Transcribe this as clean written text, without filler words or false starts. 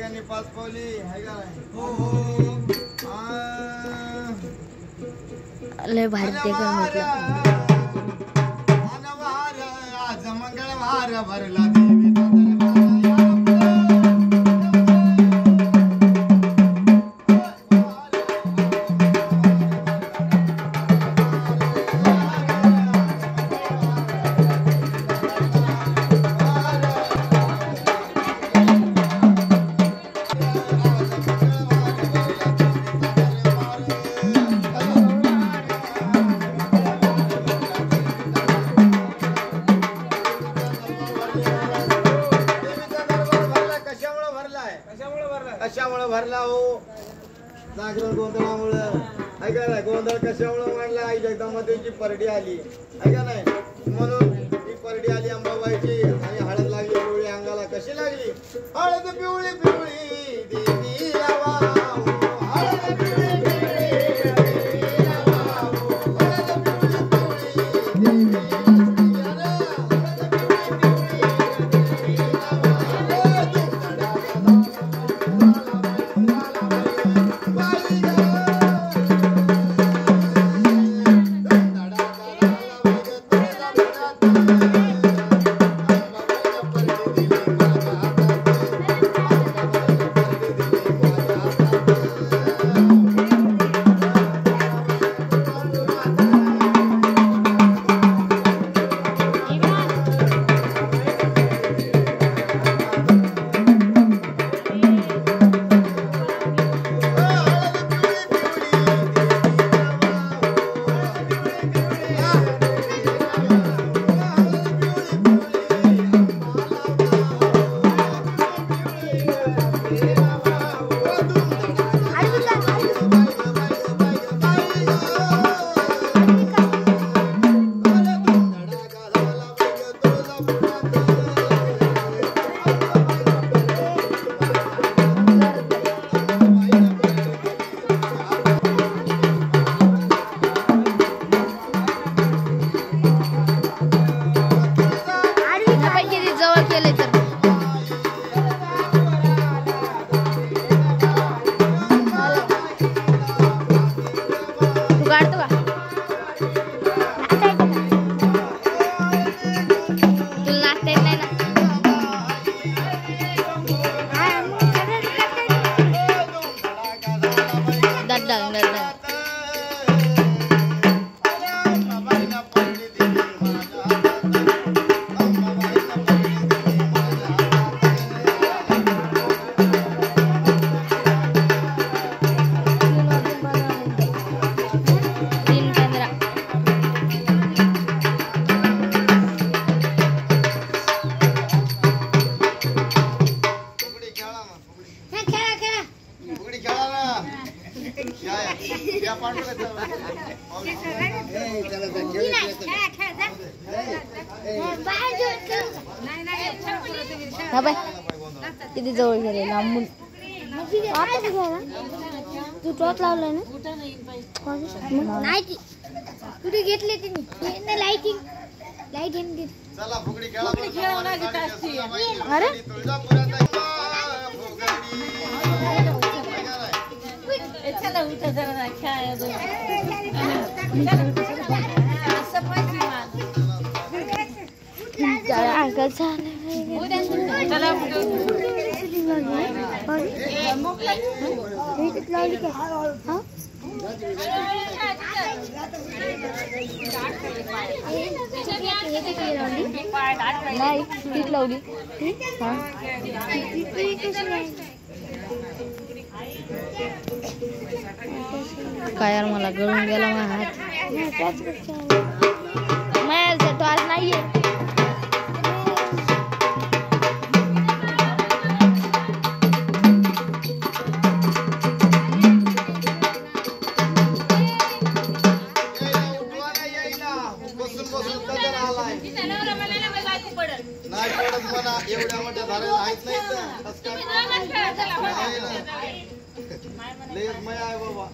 सगळ्यांनी पाच पावली आहे का नाही? हो हो लय भारी ते कर म्हटलं. आज मंगळवार भरला देवीचा कशामुळे भरला हो? जागरण गोंधळामुळं. ऐका नाही, गोंधळ कशामुळे मांडला? आई जगदंबाची परडी आली, ऐका नाही, म्हणून ती परडी आली अंबाबाईची आणि हळद लागली पिवळी अंगाला. कशी लागली? हळद पिवळी पिवळी देवी वाहू, हळद पिवळी पिवळी देवी वाहू, हळद पिवळी पिवळी देवी किती जवळ गेले लांबून. तू टॉर्च लावलाय ना? नाही कुठे घेतले तिने? लाईटिंग चला फुगडी खेळा. अरे अंकल लावली का? नाही तीच लावली. काय यार मला गळून गेला माझा हात. माझ्या टॉर्च नाहीये. नाही पडत म्हणा, एवढ्या मोठ्या धारा आहेत नाही लयच मया आहे बाबा.